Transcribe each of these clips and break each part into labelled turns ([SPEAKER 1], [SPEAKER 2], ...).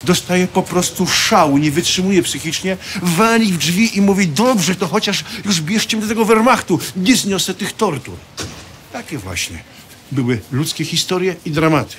[SPEAKER 1] dostaje po prostu szału, nie wytrzymuje psychicznie, wali w drzwi i mówi: dobrze, to chociaż już bierzcie mnie do tego Wehrmachtu, nie zniosę tych tortur. Takie właśnie były ludzkie historie i dramaty.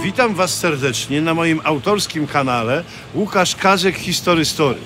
[SPEAKER 1] Witam was serdecznie na moim autorskim kanale Łukasz Kazek History Story.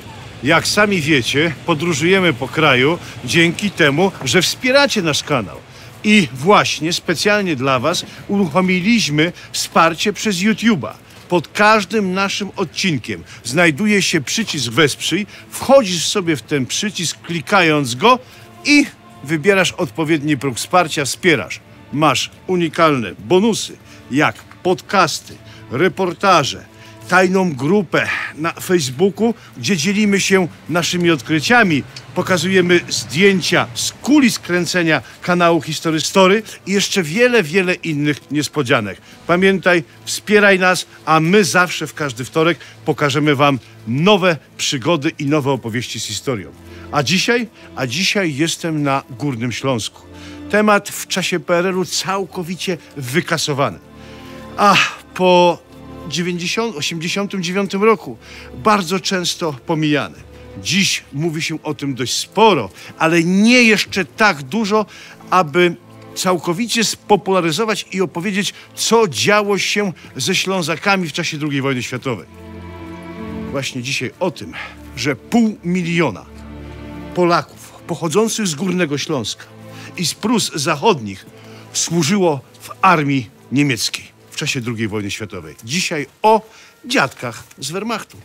[SPEAKER 1] Jak sami wiecie, podróżujemy po kraju dzięki temu, że wspieracie nasz kanał. I właśnie specjalnie dla was uruchomiliśmy wsparcie przez YouTube'a. Pod każdym naszym odcinkiem znajduje się przycisk Wesprzyj, wchodzisz sobie w ten przycisk, klikając go i wybierasz odpowiedni próg wsparcia, wspierasz. Masz unikalne bonusy, jak podcasty, reportaże, tajną grupę na Facebooku, gdzie dzielimy się naszymi odkryciami, pokazujemy zdjęcia z kulis kręcenia kanału History Story i jeszcze wiele, wiele innych niespodzianek. Pamiętaj, wspieraj nas, a my zawsze w każdy wtorek pokażemy wam nowe przygody i nowe opowieści z historią. A dzisiaj jestem na Górnym Śląsku. Temat w czasie PRL-u całkowicie wykasowany. A po 89 roku bardzo często pomijany. Dziś mówi się o tym dość sporo, ale nie jeszcze tak dużo, aby całkowicie spopularyzować i opowiedzieć, co działo się ze Ślązakami w czasie II wojny światowej. Właśnie dzisiaj o tym, że 500 000 Polaków pochodzących z Górnego Śląska i z Prus Zachodnich służyło w armii niemieckiej w czasie II wojny światowej. Dzisiaj o dziadkach z Wehrmachtu.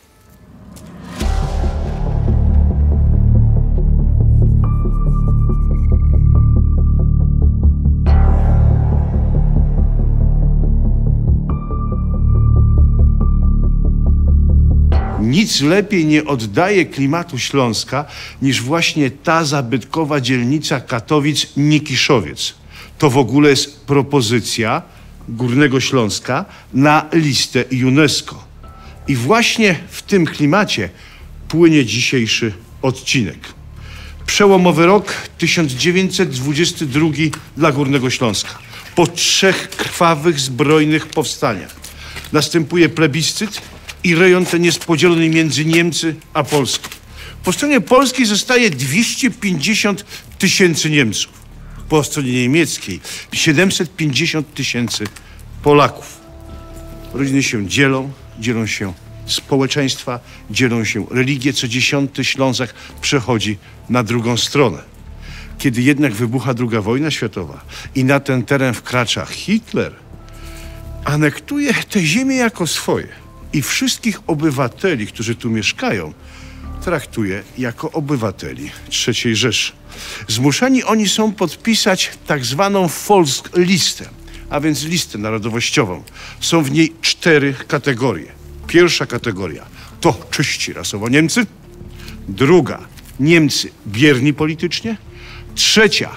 [SPEAKER 1] Nic lepiej nie oddaje klimatu Śląska niż właśnie ta zabytkowa dzielnica Katowic-Nikiszowiec. To w ogóle jest propozycja Górnego Śląska na listę UNESCO. I właśnie w tym klimacie płynie dzisiejszy odcinek. Przełomowy rok 1922 dla Górnego Śląska. Po 3 krwawych, zbrojnych powstaniach następuje plebiscyt i rejon ten jest podzielony między Niemcy a Polskę. Po stronie polskiej zostaje 250 000 Niemców. Po stronie niemieckiej 750 000 Polaków. Rodziny się dzielą się społeczeństwa, dzielą się religie. Co 10. Ślązak przechodzi na drugą stronę. Kiedy jednak wybucha II wojna światowa i na ten teren wkracza Hitler, anektuje tę ziemię jako swoje i wszystkich obywateli, którzy tu mieszkają, traktuje jako obywateli III Rzeszy. Zmuszeni oni są podpisać tak zwaną Volkslistę, a więc listę narodowościową. Są w niej 4 kategorie. Pierwsza kategoria to czyści rasowo Niemcy, druga Niemcy bierni politycznie, trzecia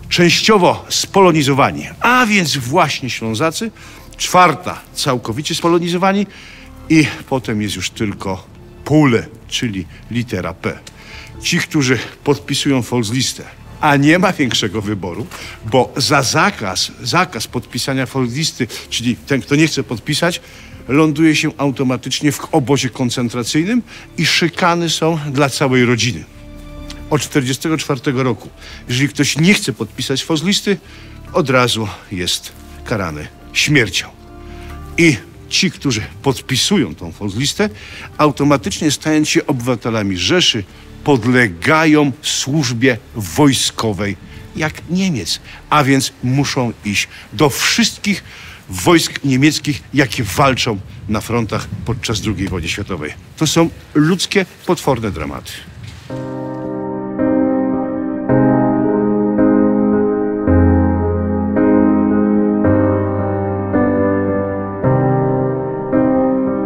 [SPEAKER 1] częściowo spolonizowani, a więc właśnie Ślązacy, czwarta całkowicie spolonizowani i potem jest już tylko Pole, czyli litera P. Ci, którzy podpisują Volkslistę, a nie ma większego wyboru, bo za zakaz podpisania Volkslisty, czyli ten, kto nie chce podpisać, ląduje się automatycznie w obozie koncentracyjnym i szykany są dla całej rodziny. Od 1944 roku, jeżeli ktoś nie chce podpisać Volkslisty, od razu jest karany śmiercią. I ci, którzy podpisują tą Volkslistę, automatycznie stając się obywatelami Rzeszy, podlegają służbie wojskowej jak Niemiec, a więc muszą iść do wszystkich wojsk niemieckich, jakie walczą na frontach podczas II wojny światowej. To są ludzkie, potworne dramaty.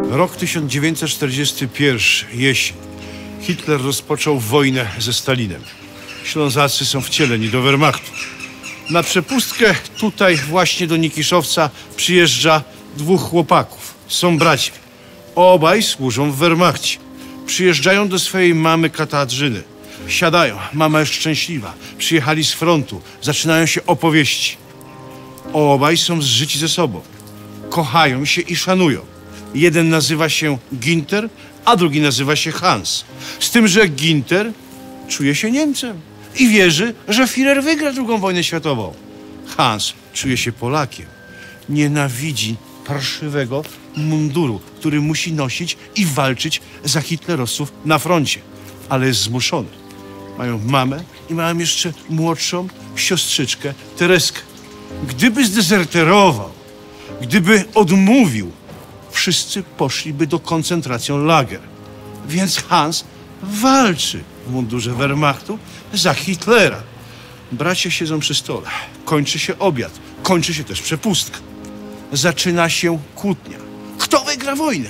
[SPEAKER 1] Rok 1941, jesień. Hitler rozpoczął wojnę ze Stalinem. Ślązacy są wcieleni do Wehrmachtu. Na przepustkę tutaj właśnie do Nikiszowca przyjeżdża dwóch chłopaków. Są braćmi. Obaj służą w Wehrmachcie. Przyjeżdżają do swojej mamy Katarzyny. Siadają. Mama jest szczęśliwa. Przyjechali z frontu. Zaczynają się opowieści. Obaj są zżyci ze sobą. Kochają się i szanują. Jeden nazywa się Ginter, a drugi nazywa się Hans. Z tym, że Ginter czuje się Niemcem i wierzy, że Führer wygra II wojnę światową. Hans czuje się Polakiem. Nienawidzi parszywego munduru, który musi nosić i walczyć za hitlerowców na froncie. Ale jest zmuszony. Mają mamę i mają jeszcze młodszą siostrzyczkę Tereskę. Gdyby zdezerterował, gdyby odmówił, wszyscy poszliby do koncentracjlager. Więc Hans walczy w mundurze Wehrmachtu za Hitlera. Bracia siedzą przy stole. Kończy się obiad. Kończy się też przepustka. Zaczyna się kłótnia. Kto wygra wojnę?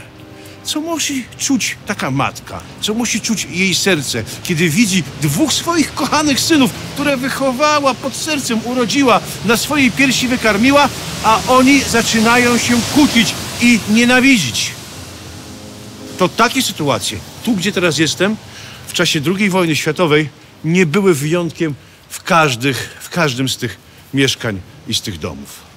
[SPEAKER 1] Co musi czuć taka matka? Co musi czuć jej serce, kiedy widzi dwóch swoich kochanych synów, które wychowała, pod sercem urodziła, na swojej piersi wykarmiła, a oni zaczynają się kłócić i nienawidzić. To takie sytuacje, tu gdzie teraz jestem, w czasie II wojny światowej nie były wyjątkiem w każdym z tych mieszkań i z tych domów.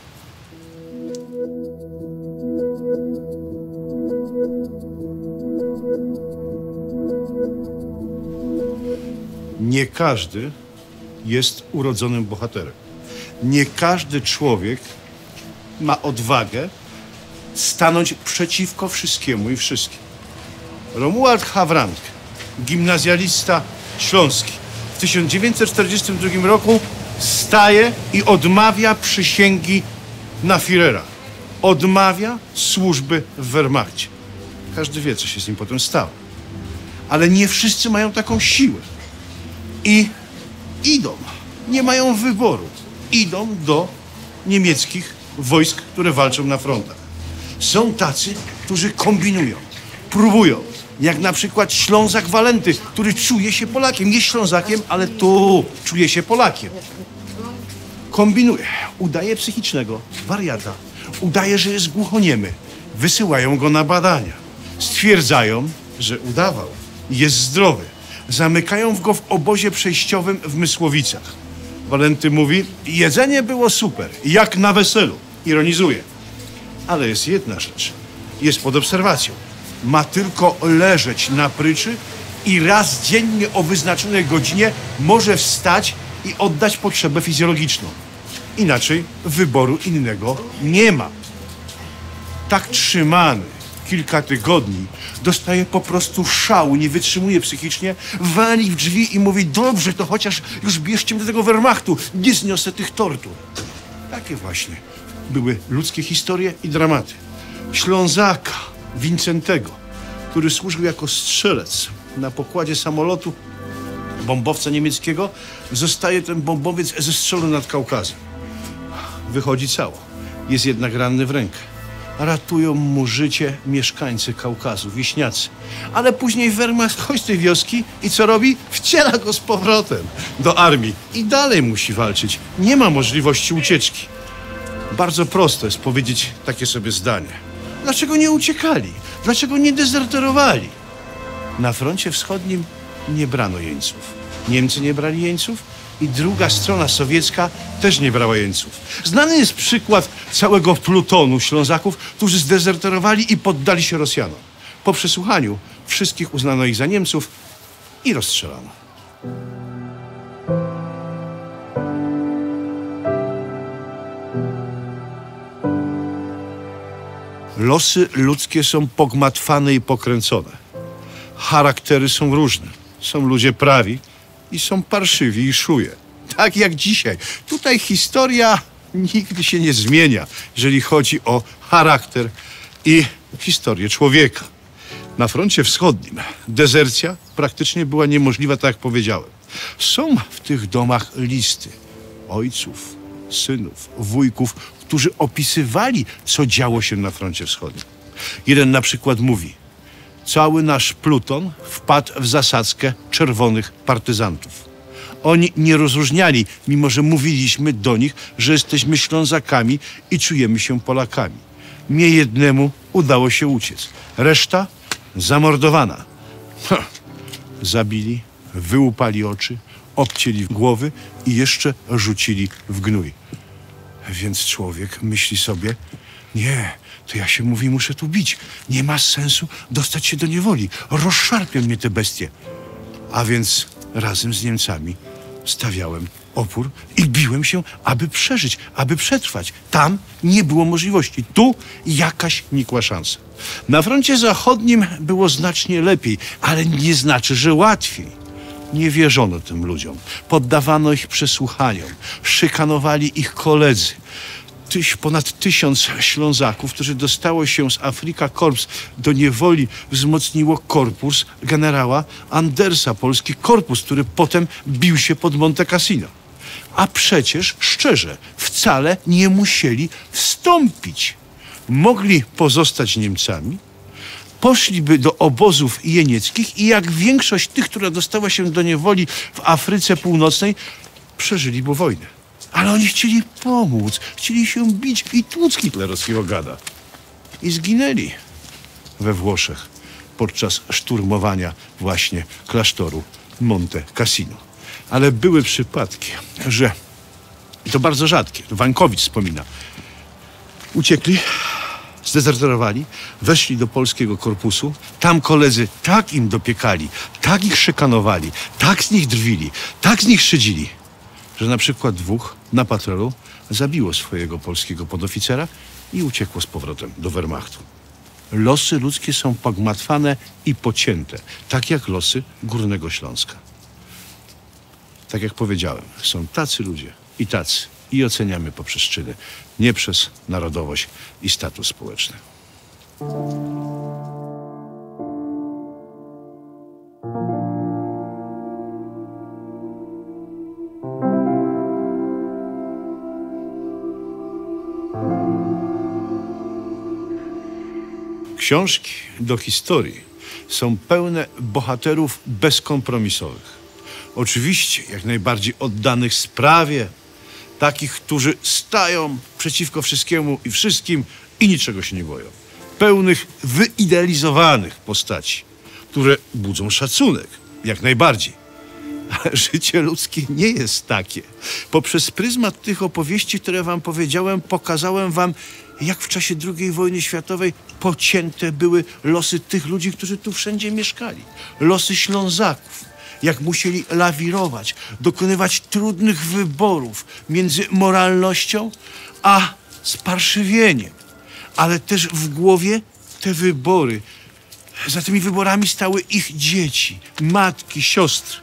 [SPEAKER 1] Nie każdy jest urodzonym bohaterem. Nie każdy człowiek ma odwagę stanąć przeciwko wszystkiemu i wszystkim. Romuald Hawrank, gimnazjalista śląski, w 1942 roku staje i odmawia przysięgi na Führera. Odmawia służby w Wehrmachcie. Każdy wie, co się z nim potem stało. Ale nie wszyscy mają taką siłę. I idą. Nie mają wyboru. Idą do niemieckich wojsk, które walczą na frontach. Są tacy, którzy kombinują, próbują. Jak na przykład Ślązak Walenty, który czuje się Polakiem. Jest Ślązakiem, ale tu czuje się Polakiem. Kombinuje. Udaje psychicznego, wariata. Udaje, że jest głuchoniemy. Wysyłają go na badania. Stwierdzają, że udawał. Jest zdrowy. Zamykają go w obozie przejściowym w Mysłowicach. Walenty mówi, jedzenie było super, jak na weselu. Ironizuje. Ale jest jedna rzecz. Jest pod obserwacją. Ma tylko leżeć na pryczy i raz dziennie o wyznaczonej godzinie może wstać i oddać potrzebę fizjologiczną. Inaczej wyboru innego nie ma. Tak trzymany kilka tygodni dostaje po prostu szału, nie wytrzymuje psychicznie, wali w drzwi i mówi, dobrze, to chociaż już bierzcie mnie do tego Wehrmachtu, nie zniosę tych tortur. Takie właśnie były ludzkie historie i dramaty. Ślązaka Wincentego, który służył jako strzelec na pokładzie samolotu bombowca niemieckiego, zostaje ten bombowiec zestrzelony nad Kaukazem. Wychodzi cało. Jest jednak ranny w rękę. Ratują mu życie mieszkańcy Kaukazu, wieśniacy. Ale później Wehrmacht chodzi z tej wioski i co robi? Wciela go z powrotem do armii. I dalej musi walczyć. Nie ma możliwości ucieczki. Bardzo prosto jest powiedzieć takie sobie zdanie. Dlaczego nie uciekali? Dlaczego nie dezerterowali? Na froncie wschodnim nie brano jeńców. Niemcy nie brali jeńców i druga strona sowiecka też nie brała jeńców. Znany jest przykład całego plutonu Ślązaków, którzy zdezerterowali i poddali się Rosjanom. Po przesłuchaniu wszystkich uznano ich za Niemców i rozstrzelano. Losy ludzkie są pogmatwane i pokręcone. Charaktery są różne. Są ludzie prawi i są parszywi i szuje. Tak jak dzisiaj. Tutaj historia nigdy się nie zmienia, jeżeli chodzi o charakter i historię człowieka. Na froncie wschodnim dezercja praktycznie była niemożliwa, tak jak powiedziałem. Są w tych domach listy ojców, synów, wujków, którzy opisywali, co działo się na froncie wschodnim. Jeden na przykład mówi: cały nasz pluton wpadł w zasadzkę czerwonych partyzantów. Oni nie rozróżniali, mimo że mówiliśmy do nich, że jesteśmy Ślązakami i czujemy się Polakami. Mnie jednemu udało się uciec. Reszta zamordowana. Zabili, wyłupali oczy, obcięli głowy i jeszcze rzucili w gnój. Więc człowiek myśli sobie: nie, to ja się mówi, muszę tu bić. Nie ma sensu dostać się do niewoli. Rozszarpią mnie te bestie. A więc razem z Niemcami stawiałem opór i biłem się, aby przeżyć, aby przetrwać. Tam nie było możliwości. Tu jakaś nikła szansa. Na froncie zachodnim było znacznie lepiej, ale nie znaczy, że łatwiej. Nie wierzono tym ludziom. Poddawano ich przesłuchaniom. Szykanowali ich koledzy. Ponad 1000 Ślązaków, którzy dostało się z Afrika Korps do niewoli, wzmocniło korpus generała Andersa, polski korpus, który potem bił się pod Monte Cassino. A przecież, szczerze, wcale nie musieli wstąpić. Mogli pozostać Niemcami, poszliby do obozów jenieckich i jak większość tych, która dostała się do niewoli w Afryce Północnej, przeżyliby wojnę. Ale oni chcieli pomóc, chcieli się bić i tłuc hitlerowskiego gada. I zginęli we Włoszech podczas szturmowania właśnie klasztoru Monte Cassino. Ale były przypadki, że, i to bardzo rzadkie, Wańkowicz wspomina, uciekli, zdezerterowali, weszli do polskiego korpusu, tam koledzy tak im dopiekali, tak ich szykanowali, tak z nich drwili, tak z nich szydzili, że na przykład 2 na patrolu zabiło swojego polskiego podoficera i uciekło z powrotem do Wehrmachtu. Losy ludzkie są pogmatwane i pocięte, tak jak losy Górnego Śląska. Tak jak powiedziałem, są tacy ludzie i tacy i oceniamy poprzez czyny, nie przez narodowość i status społeczny. Książki do historii są pełne bohaterów bezkompromisowych. Oczywiście jak najbardziej oddanych sprawie, takich, którzy stają przeciwko wszystkiemu i wszystkim i niczego się nie boją. Pełnych wyidealizowanych postaci, które budzą szacunek, jak najbardziej. Ale życie ludzkie nie jest takie. Poprzez pryzmat tych opowieści, które wam powiedziałem, pokazałem wam, jak w czasie II wojny światowej pocięte były losy tych ludzi, którzy tu wszędzie mieszkali. Losy Ślązaków. Jak musieli lawirować, dokonywać trudnych wyborów między moralnością a sparszywieniem. Ale też w głowie te wybory. Za tymi wyborami stały ich dzieci, matki, siostry.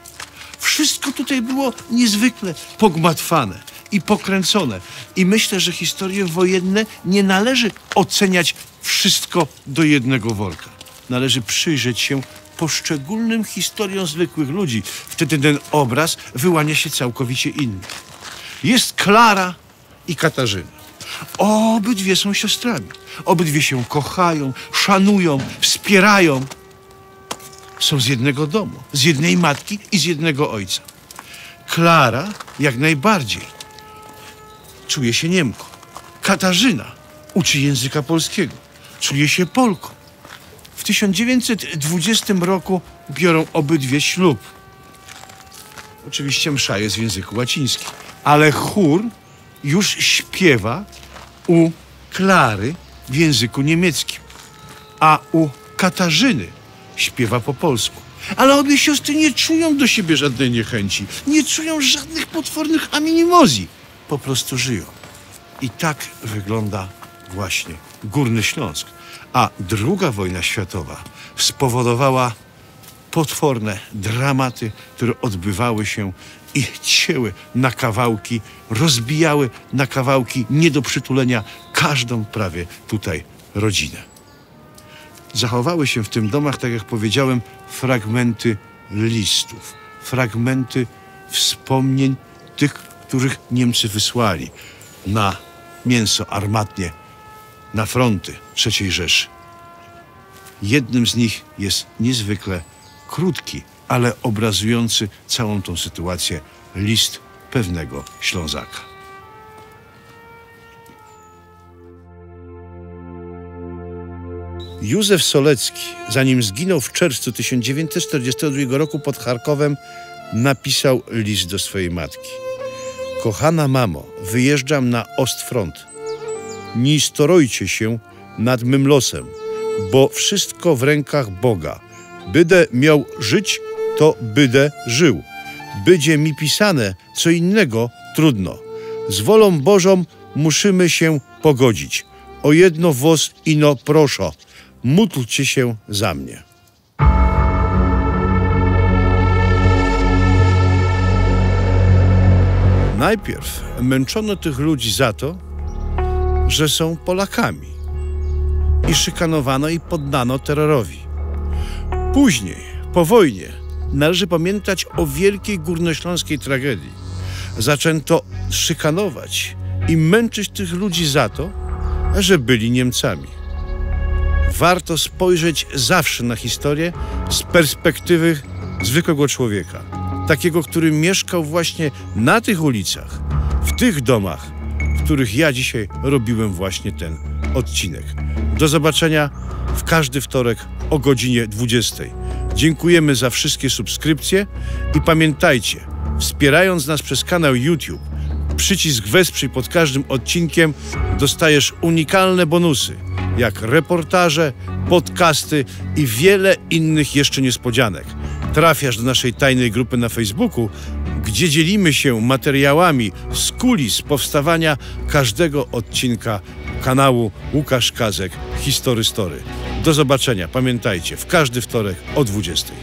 [SPEAKER 1] Wszystko tutaj było niezwykle pogmatwane i pokręcone. I myślę, że historie wojenne nie należy oceniać wszystko do jednego worka. Należy przyjrzeć się poszczególnym historiom zwykłych ludzi. Wtedy ten obraz wyłania się całkowicie inny. Jest Klara i Katarzyna. Obydwie są siostrami. Obydwie się kochają, szanują, wspierają. Są z jednego domu, z jednej matki i z jednego ojca. Klara jak najbardziej czuje się Niemką. Katarzyna uczy języka polskiego. Czuje się Polką. W 1920 roku biorą obydwie ślub. Oczywiście msza jest w języku łacińskim, ale chór już śpiewa u Klary w języku niemieckim, a u Katarzyny śpiewa po polsku. Ale obie siostry nie czują do siebie żadnej niechęci, nie czują żadnych potwornych animozji. Po prostu żyją. I tak wygląda właśnie Górny Śląsk. A II wojna światowa spowodowała potworne dramaty, które odbywały się i cięły na kawałki, rozbijały na kawałki, nie do przytulenia każdą prawie tutaj rodzinę. Zachowały się w tym domach, tak jak powiedziałem, fragmenty listów, fragmenty wspomnień tych, których Niemcy wysłali na mięso armatnie na fronty III Rzeszy. Jednym z nich jest niezwykle krótki, ale obrazujący całą tą sytuację list pewnego Ślązaka. Józef Solecki, zanim zginął w czerwcu 1942 roku pod Charkowem, napisał list do swojej matki. Kochana mamo, wyjeżdżam na Ostfront. Nie storojcie się nad mym losem, bo wszystko w rękach Boga. Bydę miał żyć, to bydę żył. Będzie mi pisane co innego, trudno. Z wolą Bożą musimy się pogodzić. O jedno wos ino proszo. Módlcie się za mnie. Najpierw męczono tych ludzi za to, że są Polakami i szykanowano i poddano terrorowi. Później, po wojnie, należy pamiętać o wielkiej górnośląskiej tragedii. Zaczęto szykanować i męczyć tych ludzi za to, że byli Niemcami. Warto spojrzeć zawsze na historię z perspektywy zwykłego człowieka. Takiego, który mieszkał właśnie na tych ulicach, w tych domach, w których ja dzisiaj robiłem właśnie ten odcinek. Do zobaczenia w każdy wtorek o godzinie 20. Dziękujemy za wszystkie subskrypcje i pamiętajcie, wspierając nas przez kanał YouTube, przycisk wesprzyj pod każdym odcinkiem, dostajesz unikalne bonusy, jak reportaże, podcasty i wiele innych jeszcze niespodzianek. Trafiasz do naszej tajnej grupy na Facebooku, gdzie dzielimy się materiałami z kulis powstawania każdego odcinka kanału Łukasz Kazek History Story. Do zobaczenia, pamiętajcie, w każdy wtorek o 20.